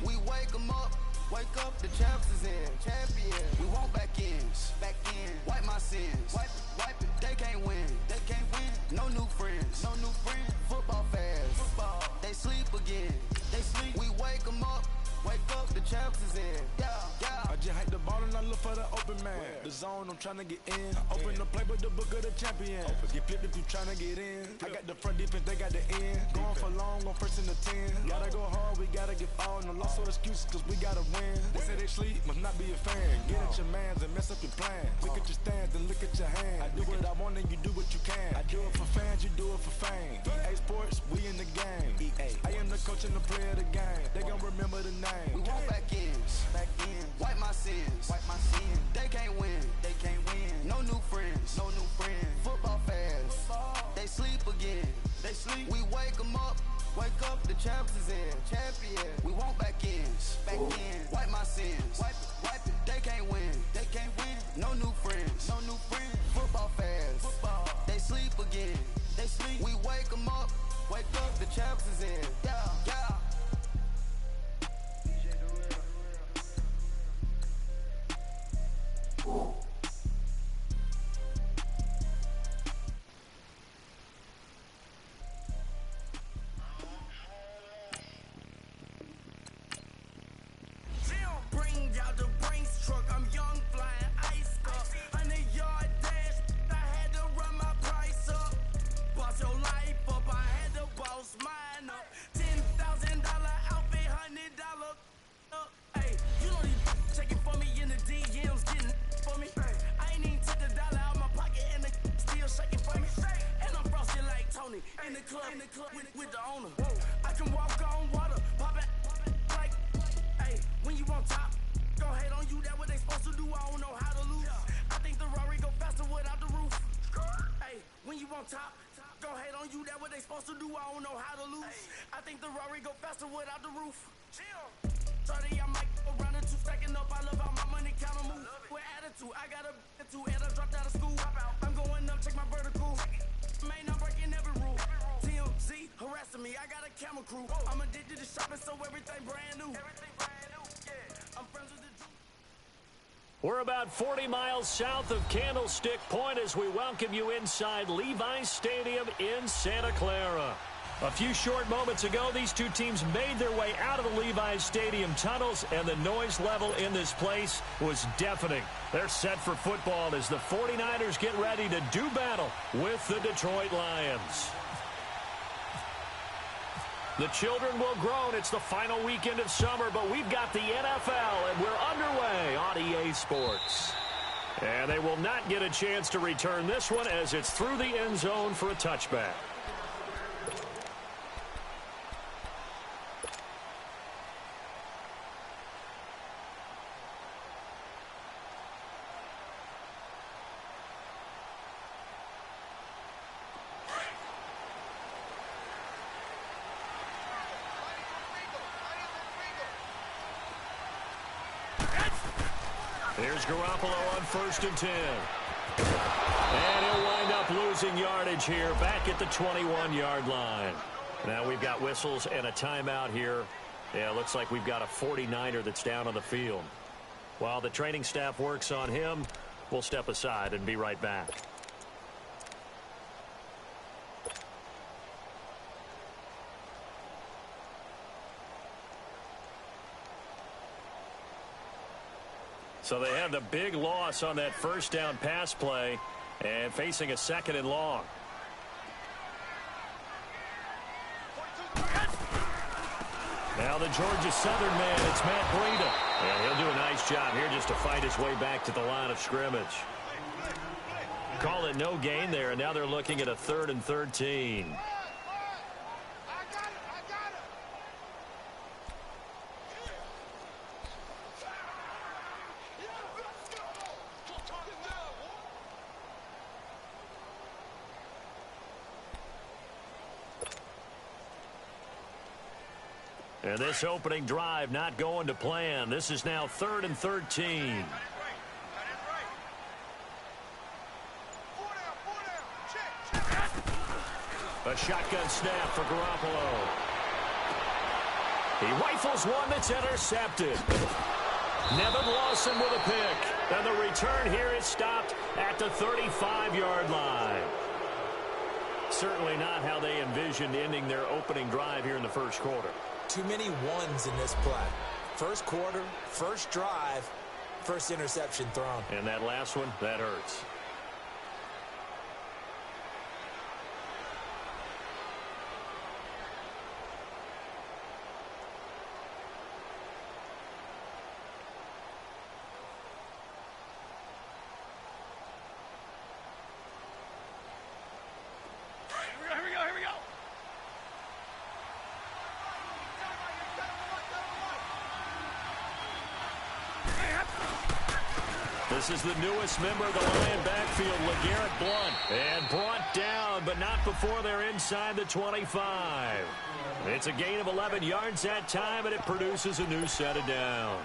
We wake them up. Wake up, the champs is in. Champion. We want back ends. Back in. Wipe my sins. Wipe it. They can't win. They can't win. No new friends. No new friends. Football fans. Football. They sleep again. They sleep. We wake them up. Wake up, the champs is in. Yeah, yeah. I just hike the ball and I look for the open man. The zone, I'm trying to get in. Open the play with the book of the champion. Get flipped if you trying to get in. I got the front defense, they got the end. Going for long, on first and the 10. Gotta go hard, we gotta get all. No loss or excuses, cause we gotta win. They say they sleep, must not be a fan. Get at your mans and mess up your plan. Look at your stance and look at your hand. I do what I want and you do what you can. I do it for fans, you do it for fame. EA Sports, we in the game. I am the coach and the player of the game. They gon' remember the name. We want back ends. Back ends. Wipe my sins. Wipe my sins. They can't win. They can't win. No new friends. No new friends. Football fans. They sleep again. They sleep. We wake them up. Wake up, the champs is in. Champion. We want back ends. Back ends. Wipe my sins. Wipe it. They can't win. They can't win. No new friends. No new friends. Football fans. Football. They sleep again. They sleep. We wake them up. Wake up, the champs is in. Yeah, yeah. Bring out the Brinks truck, I'm young, flying ice up. 100-yard dash, I had to run my price up. Boss your life up, I had to boss mine up. $10,000 outfit, $100 up. Hey, you know these checking for me in the DMs, getting for me. I ain't even took a dollar out my pocket and the still shaking for me. And I'm frosted like Tony in the club with the owner. I can walk on water, pop it like, hey, when you on top, go hate on you, that what they supposed to do, I don't know how to lose. I think the Rari go faster without the roof. Hey, when you on top, go hate on you, that what they supposed to do, I don't know how to lose. I think the Rari go faster without the roof. 30, I'm like around the two, stacking up, I love how my money count on move. With attitude, I got a attitude, and I dropped out of school. I'm going up, check my vertical. Man, I'm breaking every rule. TMZ harassing me, I got a camera crew. I'm addicted to shopping, so everything brand new. I'm friends with the Jew. We're about 40 miles south of Candlestick Point as we welcome you inside Levi's Stadium in Santa Clara. A few short moments ago, these two teams made their way out of the Levi's Stadium tunnels, and the noise level in this place was deafening. They're set for football as the 49ers get ready to do battle with the Detroit Lions. The children will groan. It's the final weekend of summer, but we've got the NFL, and we're underway on EA Sports. And they will not get a chance to return this one as it's through the end zone for a touchback. Here's Garoppolo on 1st and 10. And he'll wind up losing yardage here back at the 21-yard line. Now we've got whistles and a timeout here. Yeah, it looks like we've got a 49er that's down on the field. While the training staff works on him, we'll step aside and be right back. So they have the big loss on that first down pass play and facing a 2nd and long. Now the Georgia Southern man, it's Matt Breida. And he'll do a nice job here just to fight his way back to the line of scrimmage. Call it no gain there, and now they're looking at a 3rd and 13. And this opening drive not going to plan. This is now 3rd and 13. A shotgun snap for Garoppolo. He rifles one that's intercepted. Nevin Lawson with a pick. And the return here is stopped at the 35-yard line. Certainly not how they envisioned ending their opening drive here in the first quarter. Too many ones in this play. First quarter, first drive, first interception thrown. And that last one, that hurts. This is the newest member of the Lion backfield, LeGarrette Blount. And brought down, but not before they're inside the 25. It's a gain of 11 yards that time, and it produces a new set of downs.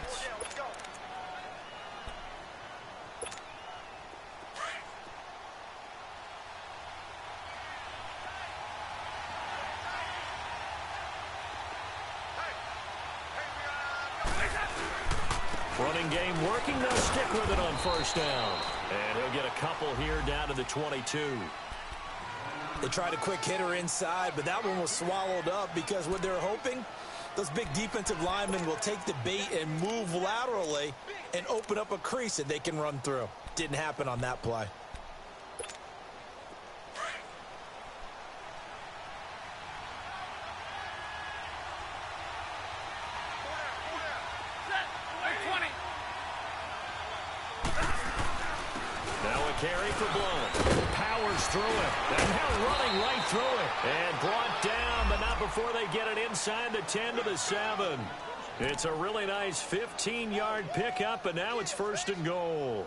Running game working. They'll stick with it on first down. And he'll get a couple here down to the 22. They tried a quick hitter inside, but that one was swallowed up because what they're hoping, those big defensive linemen will take the bait and move laterally and open up a crease that they can run through. Didn't happen on that play. Carry for Blount. Powers through it. And now running right through it. And brought down, but not before they get it inside the 10 to the 7. It's a really nice 15-yard pickup, and now it's first and goal.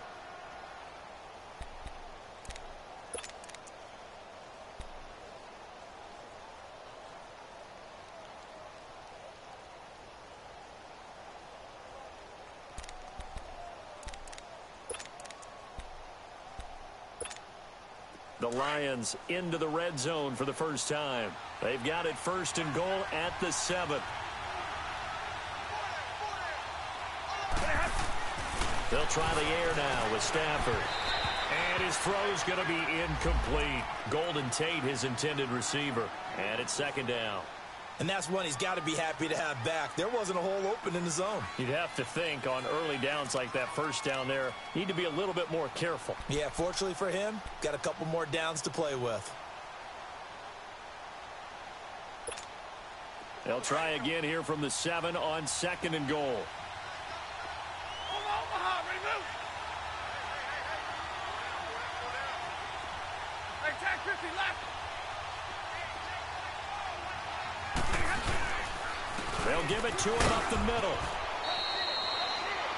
The Lions into the red zone for the first time. They've got it first and goal at the 7. They'll try the air now with Stafford. And his throw's going to be incomplete. Golden Tate, his intended receiver. And it's second down. And that's one he's got to be happy to have back. There wasn't a hole open in the zone. You'd have to think on early downs like that first down there, need to be a little bit more careful. Yeah, fortunately for him, got a couple more downs to play with. They'll try again here from the 7 on second and goal. They'll give it to him up the middle.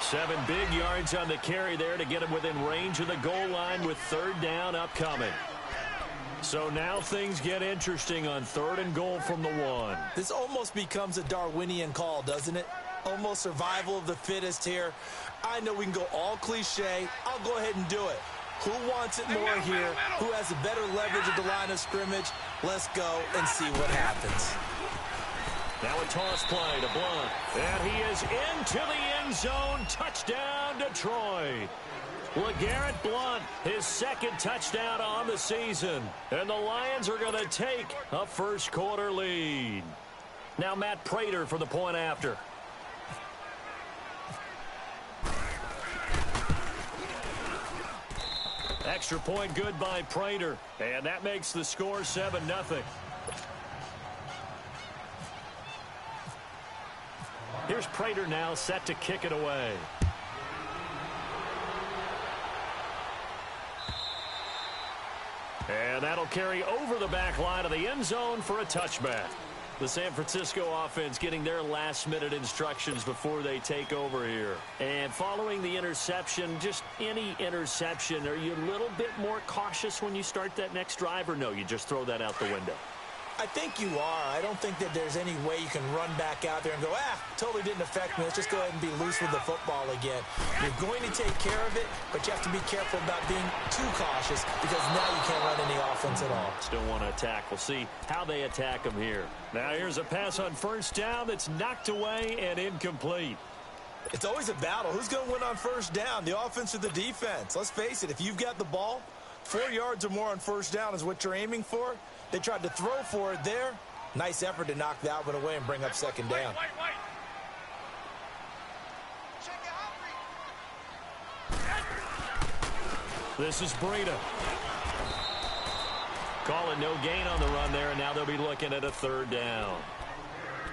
7 big yards on the carry there to get him within range of the goal line with third down upcoming. So now things get interesting on third and goal from the 1. This almost becomes a Darwinian call, doesn't it? Almost survival of the fittest here. I know we can go all cliche. I'll go ahead and do it. Who wants it more here? Who has a better leverage at the line of scrimmage? Let's go and see what happens. Now a toss play to Blount. And he is into the end zone. Touchdown, Detroit. LeGarrette Blount, his second touchdown on the season. And the Lions are going to take a first quarter lead. Now Matt Prater for the point after. Extra point good by Prater. And that makes the score 7-0. Here's Prater now set to kick it away. And that'll carry over the back line of the end zone for a touchback. The San Francisco offense getting their last-minute instructions before they take over here. And following the interception, just any interception, are you a little bit more cautious when you start that next drive, or no, you just throw that out the window? I think you are. I don't think that there's any way you can run back out there and go, totally didn't affect me. Let's just go ahead and be loose with the football again. You're going to take care of it, but you have to be careful about being too cautious because now you can't run any offense at all. Still want to attack. We'll see how they attack them here. Now here's a pass on first down that's knocked away and incomplete. It's always a battle. Who's going to win on first down, the offense or the defense? Let's face it, if you've got the ball, 4 yards or more on first down is what you're aiming for. They tried to throw for it there. Nice effort to knock that one away and bring up second down. This is Breida. Calling no gain on the run there, and now they'll be looking at a third down.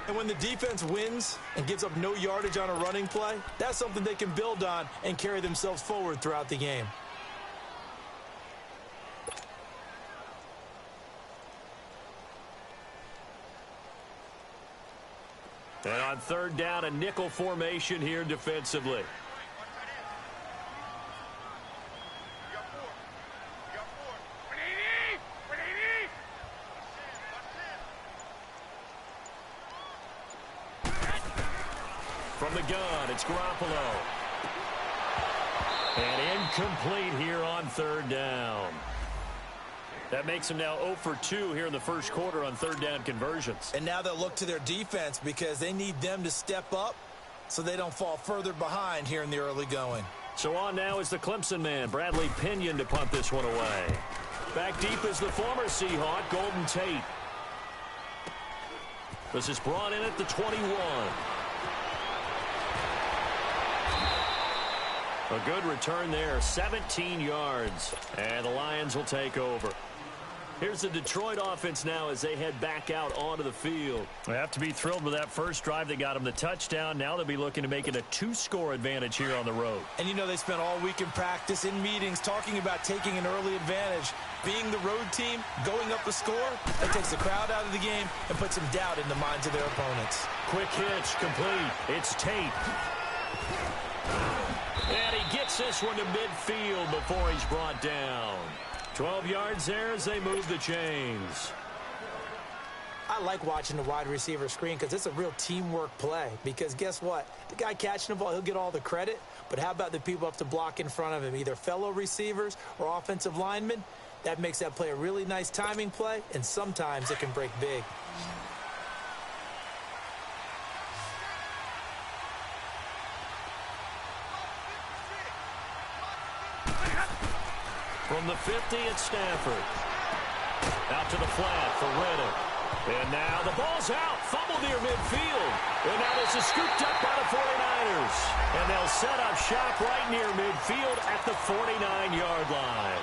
And when the defense wins and gives up no yardage on a running play, that's something they can build on and carry themselves forward throughout the game. And on third down, a nickel formation here defensively. From the gun, it's Garoppolo. And incomplete here on third down. That makes them now 0 for 2 here in the first quarter on third down conversions. And now they'll look to their defense because they need them to step up so they don't fall further behind here in the early going. So on now is the Clemson man, Bradley Pinion, to punt this one away. Back deep is the former Seahawk, Golden Tate. This is brought in at the 21. A good return there, 17 yards. And the Lions will take over. Here's the Detroit offense now as they head back out onto the field. They have to be thrilled with that first drive that got them the touchdown. Now they'll be looking to make it a 2-score advantage here on the road. And you know they spent all week in practice, in meetings, talking about taking an early advantage. Being the road team, going up the score, that takes the crowd out of the game and puts some doubt in the minds of their opponents. Quick hitch, complete. It's Tate. And he gets this one to midfield before he's brought down. 12 yards there as they move the chains. I like watching the wide receiver screen because it's a real teamwork play. Because guess what? The guy catching the ball, he'll get all the credit. But how about the people up to block in front of him, either fellow receivers or offensive linemen? That makes that play a really nice timing play, and sometimes it can break big. From the 50, it's Stafford. Out to the flat for Riddick. And now the ball's out. Fumble near midfield. And now this is scooped up by the 49ers. And they'll set up shop right near midfield at the 49-yard line.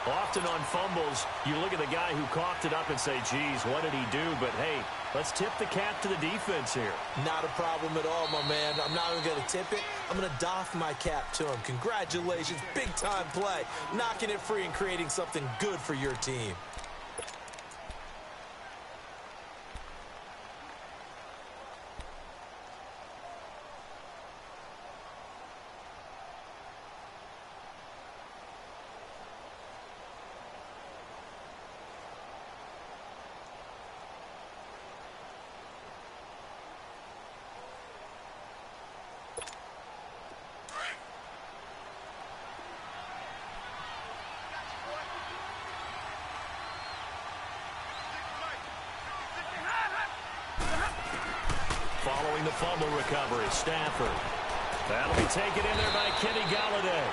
Often on fumbles, you look at the guy who coughed it up and say, geez, what did he do? But, hey, let's tip the cap to the defense here. Not a problem at all, my man. I'm not even going to tip it. I'm going to doff my cap to him. Congratulations. Big-time play. Knocking it free and creating something good for your team. Following the fumble recovery, Stafford. That'll be taken in there by Kenny Galladay.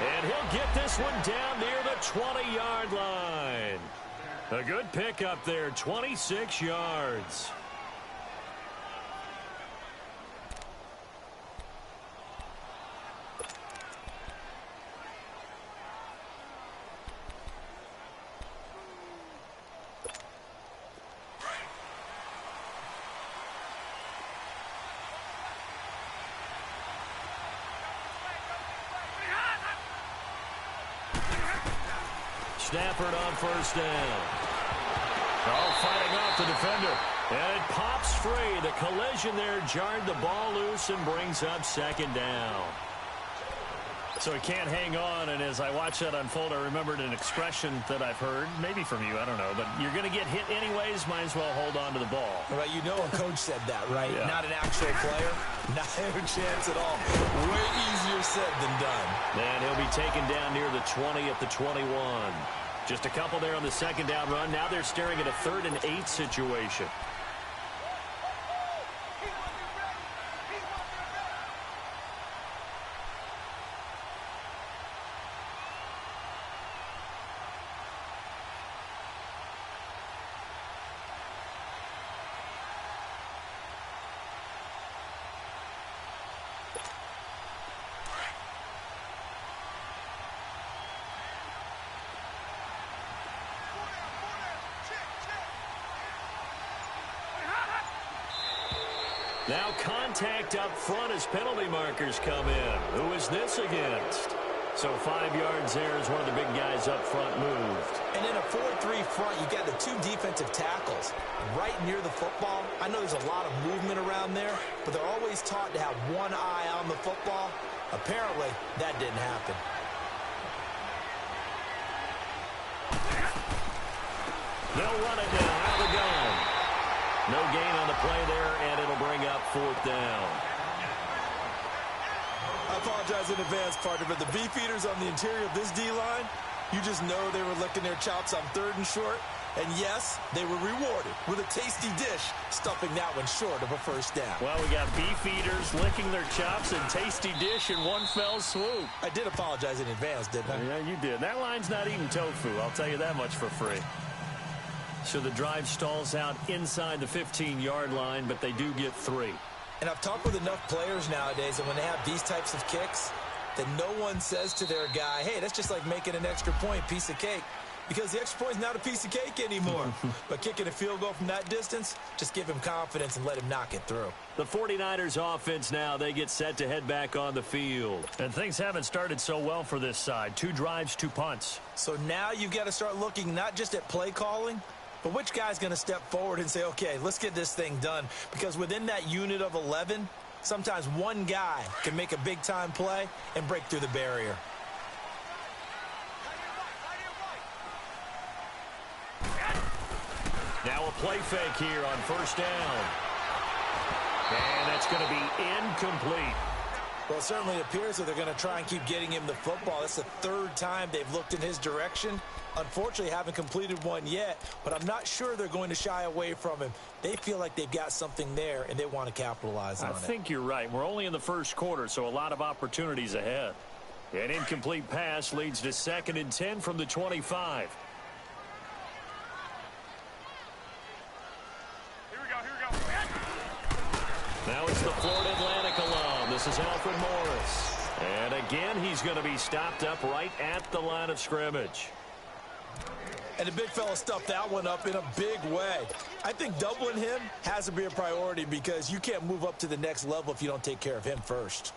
And he'll get this one down near the 20-yard line. A good pickup there, 26 yards. Stafford on first down. Oh, fighting off the defender. And it pops free. The collision there jarred the ball loose and brings up second down. So he can't hang on, and as I watch that unfold, I remembered an expression that I've heard, maybe from you, I don't know, but you're going to get hit anyways, might as well hold on to the ball. Right, you know a coach said that, right? Yeah. Not an actual player. Not a chance at all. Way easier said than done. And he'll be taken down near the 20 at the 21. Just a couple there on the second down run. Now they're staring at a 3rd and 8 situation. Now contact up front as penalty markers come in. Who is this against? So 5 yards there as one of the big guys up front moved. And in a 4-3 front, you got the 2 defensive tackles right near the football. I know there's a lot of movement around there, but they're always taught to have one eye on the football. Apparently, that didn't happen. They'll run it now out of the gun. No gain on the play there, and it'll bring up 4th down. I apologize in advance, partner, but the beefeaters on the interior of this D-line, you just know they were licking their chops on 3rd and short. And yes, they were rewarded with a tasty dish, stuffing that one short of a 1st down. Well, we got beefeaters licking their chops and tasty dish in one fell swoop. I did apologize in advance, didn't I? Yeah, you did. That line's not eating tofu, I'll tell you that much for free. So the drive stalls out inside the 15-yard line, but they do get 3. And I've talked with enough players nowadays that when they have these types of kicks, that no one says to their guy, hey, that's just like making an extra point, piece of cake. Because the extra point is not a piece of cake anymore. But kicking a field goal from that distance, just give him confidence and let him knock it through. The 49ers offense now, they get set to head back on the field. And things haven't started so well for this side. 2 drives, 2 punts. So now you've got to start looking not just at play calling, but which guy's going to step forward and say, okay, let's get this thing done. Because within that unit of 11, sometimes one guy can make a big-time play and break through the barrier. Now a play fake here on 1st down. And that's going to be incomplete. Well, it certainly appears that they're going to try and keep getting him the football. That's the 3rd time they've looked in his direction. Unfortunately, haven't completed one yet, but I'm not sure they're going to shy away from him. They feel like they've got something there, and they want to capitalize on it. I think you're right. We're only in the 1st quarter, so a lot of opportunities ahead. An incomplete pass leads to 2nd and 10 from the 25. Now it's the Florida Atlantic alum. This is Alfred Morris. And again, he's going to be stopped up right at the line of scrimmage. And the big fella stuffed that one up in a big way. I think doubling him has to be a priority because you can't move up to the next level if you don't take care of him first.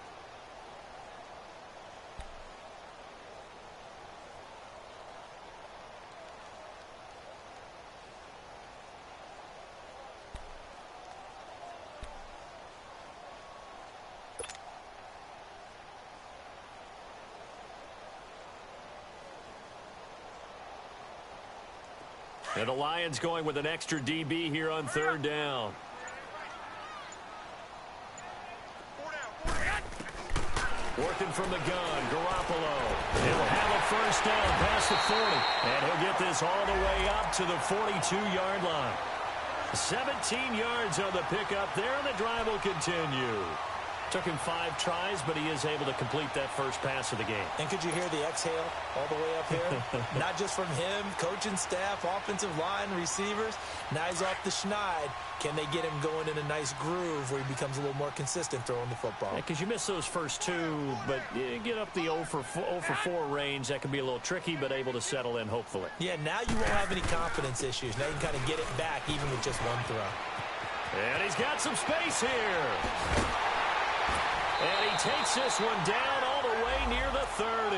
And the Lions going with an extra DB here on 3rd down. Working from the gun, Garoppolo. He'll have a 1st down past the 40. And he'll get this all the way up to the 42-yard line. 17 yards on the pickup there, and the drive will continue. Took him 5 tries, but he is able to complete that first pass of the game. And could you hear the exhale all the way up here? Not just from him, coaching staff, offensive line, receivers. Now he's off the schneid. Can they get him going in a nice groove where he becomes a little more consistent throwing the football? Because you miss those first 2, but you get up the 0 for 4 range. That can be a little tricky, but able to settle in, hopefully. Yeah, now you won't have any confidence issues. Now you can kind of get it back even with just one throw. And he's got some space here. And he takes this one down all the way near the 30.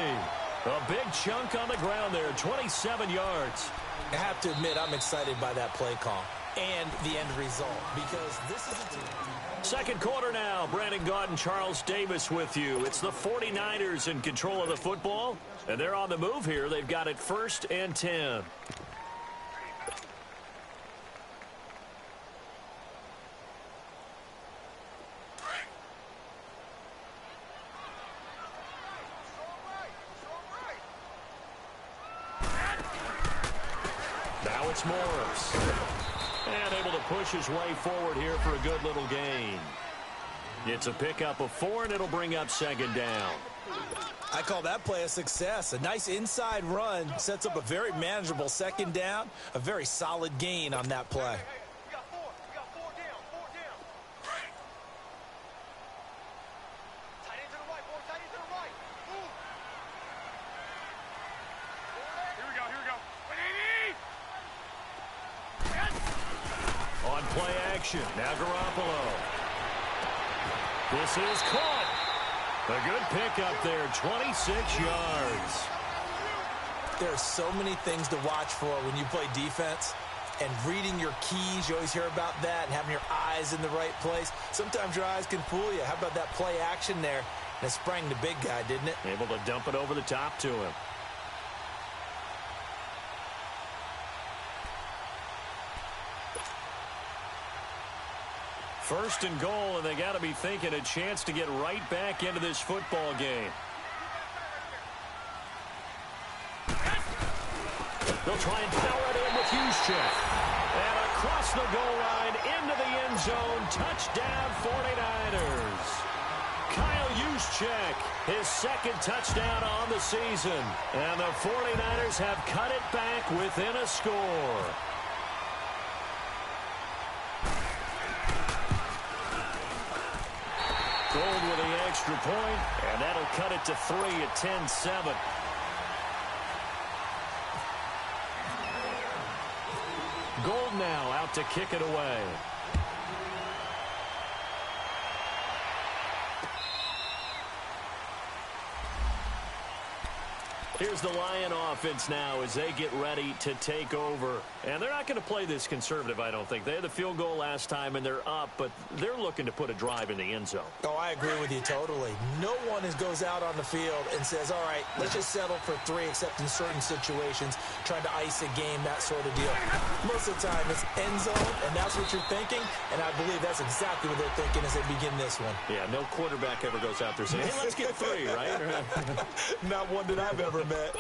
A big chunk on the ground there, 27 yards. I have to admit, I'm excited by that play call. and the end result, because this is a team. Second quarter now. Brandon Gaudin, Charles Davis with you. It's the 49ers in control of the football, and they're on the move here. They've got it 1st and 10. Now it's Morris. And able to push his way forward here for a good little gain. It's a pickup of 4, and it'll bring up 2nd down. I call that play a success. A nice inside run sets up a very manageable 2nd down. A very solid gain on that play. We got 4 down. Tight end to the right, boy. Tight end to the right. Move. Here we go. On play action, now Garoppolo. This is caught. A good pickup there, 26 yards. There are so many things to watch for when you play defense. And reading your keys, you always hear about that, and having your eyes in the right place. Sometimes your eyes can fool you. How about that play action there? And it sprang the big guy, didn't it? Able to dump it over the top to him. First and goal, and they got to be thinking a chance to get right back into this football game. They'll try and power it in with Juszczyk. And across the goal line, into the end zone, touchdown 49ers. Kyle Juszczyk, his 2nd touchdown on the season. And the 49ers have cut it back within a score. Gold with the extra point, and that'll cut it to 3 at 10-7. Gold now out to kick it away. Here's the Lion offense now as they get ready to take over. And they're not going to play this conservative, I don't think. They had the field goal last time, and they're up, but they're looking to put a drive in the end zone. Oh, I agree with you totally. No one goes out on the field and says, all right, let's just settle for 3, except in certain situations, trying to ice a game, that sort of deal. Most of the time, it's end zone, and that's what you're thinking, and I believe that's exactly what they're thinking as they begin this one. Yeah, no quarterback ever goes out there saying, hey, let's get 3, right? Not one that I've ever met.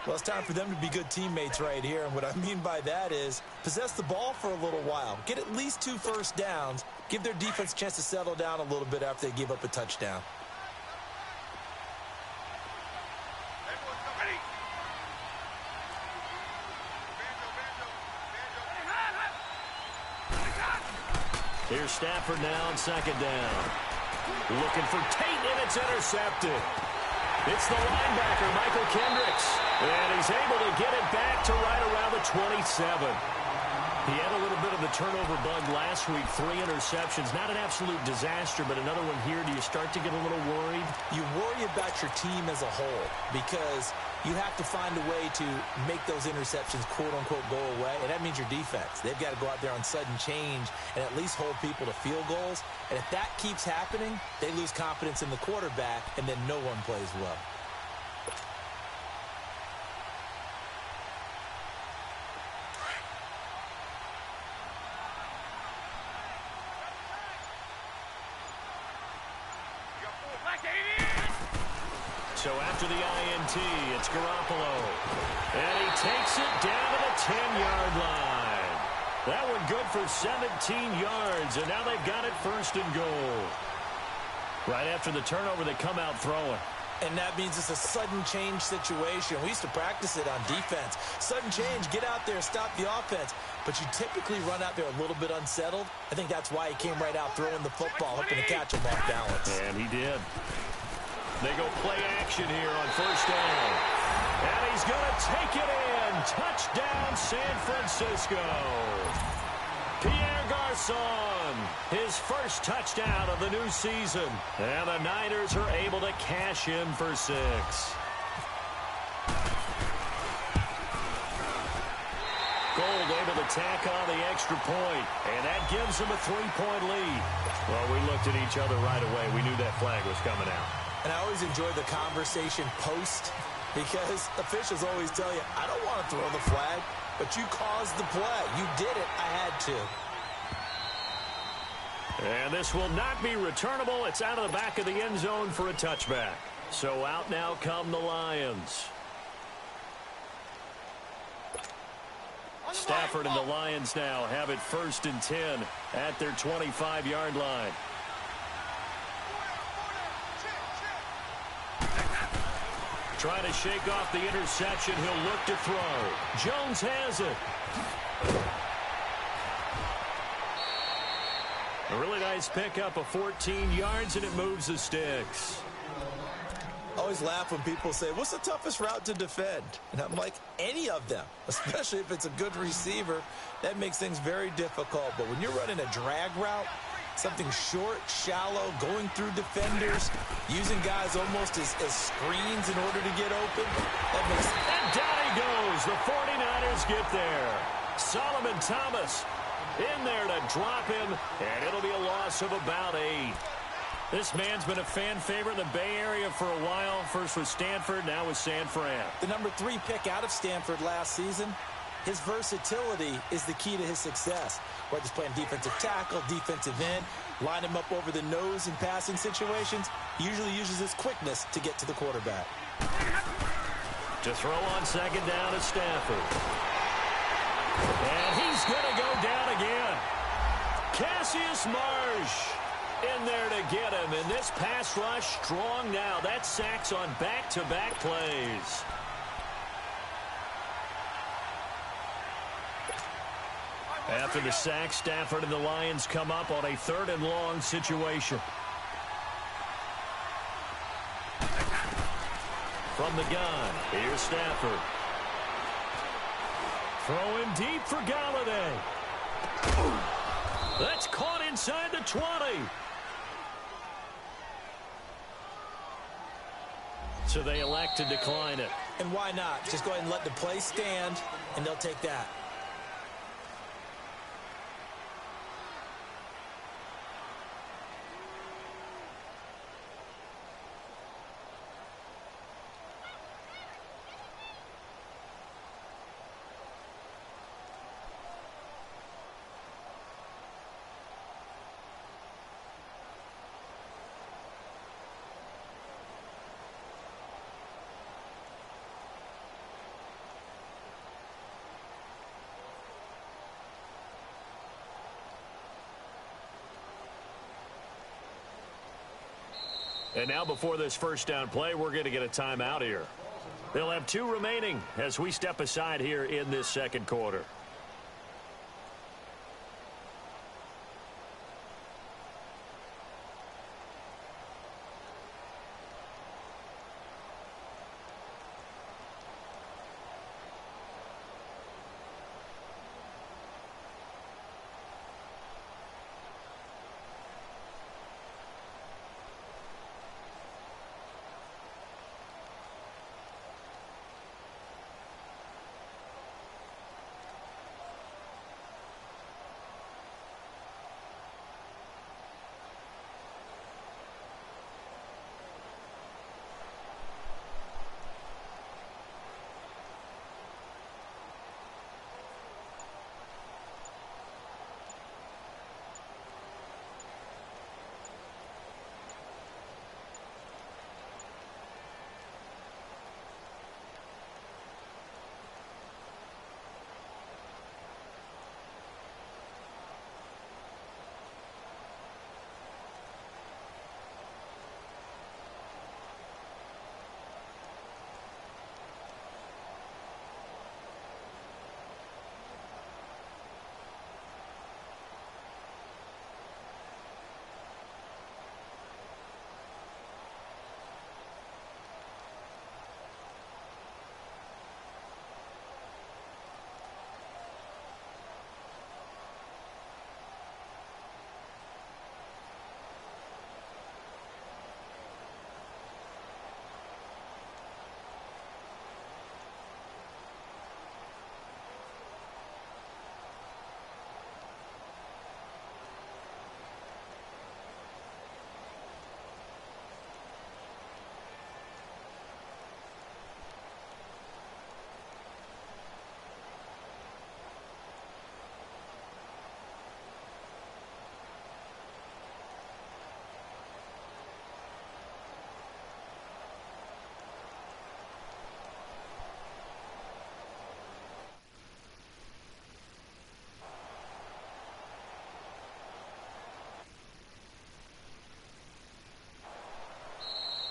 Well, it's time for them to be good teammates right here, and what I mean by that is possess the ball for a little while, get at least 2 first downs, give their defense a chance to settle down a little bit after they give up a touchdown. Here's Stafford now on 2nd down. Looking for Tate, and it's intercepted. It's the linebacker, Michael Kendricks, and he's able to get it back to right around the 27. He had a little bit of the turnover bug last week, 3 interceptions. Not an absolute disaster, but another one here. Do you start to get a little worried? You worry about your team as a whole because you have to find a way to make those interceptions, quote-unquote, go away, and that means your defense. They've got to go out there on sudden change and at least hold people to field goals. And if that keeps happening, they lose confidence in the quarterback, and then no one plays well. So after the INT, it's Garoppolo. And he takes it down to the 10-yard line. That one good for 17 yards, and now they've got it 1st and goal. Right after the turnover, they come out throwing. And that means it's a sudden change situation. We used to practice it on defense. Sudden change, get out there, stop the offense. But you typically run out there a little bit unsettled. I think that's why he came right out throwing the football, hoping to catch him off balance. And he did. They go play action here on 1st down. And he's going to take it in. Touchdown, San Francisco. Pierre Garçon, his first touchdown of the new season. And the Niners are able to cash in for 6. Gold able to tack on the extra point, and that gives them a 3-point lead. Well, we looked at each other right away. We knew that flag was coming out. And I always enjoy the conversation post because officials always tell you, I don't want to throw the flag, but you caused the play. You did it. I had to. And this will not be returnable. It's out of the back of the end zone for a touchback. So out now come the Lions. Stafford and the Lions now have it 1st and 10 at their 25-yard line. Trying to shake off the interception. He'll look to throw. Jones has it. A really nice pickup of 14 yards, and it moves the sticks. I always laugh when people say, what's the toughest route to defend? And I'm like, any of them, especially if it's a good receiver. That makes things very difficult. But when you're running a drag route, something short, shallow, going through defenders, using guys almost as screens in order to get open, that makes sense. And down he goes. The 49ers get there. Solomon Thomas in there to drop him, and it'll be a loss of about 8. This man's been a fan favorite in the Bay Area for a while. First with Stanford, now with San Fran. The number 3 pick out of Stanford last season. His versatility is the key to his success. Whether he's playing defensive tackle, defensive end, line him up over the nose in passing situations, he usually uses his quickness to get to the quarterback. To throw on 2nd down is Stafford. And he's going to go down again. Cassius Marsh in there to get him. And this pass rush strong now. That's sacks on back-to-back plays. After the sack, Stafford and the Lions come up on a 3rd and long situation. From the gun, here's Stafford. Throwing deep for Galladay. That's caught inside the 20. So they elect to decline it. And why not? Just go ahead and let the play stand, and they'll take that. And now before this first down play, we're going to get a timeout here. They'll have 2 remaining as we step aside here in this 2nd quarter.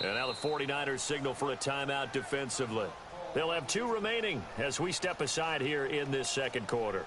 And now the 49ers signal for a timeout defensively. They'll have 2 remaining as we step aside here in this second quarter.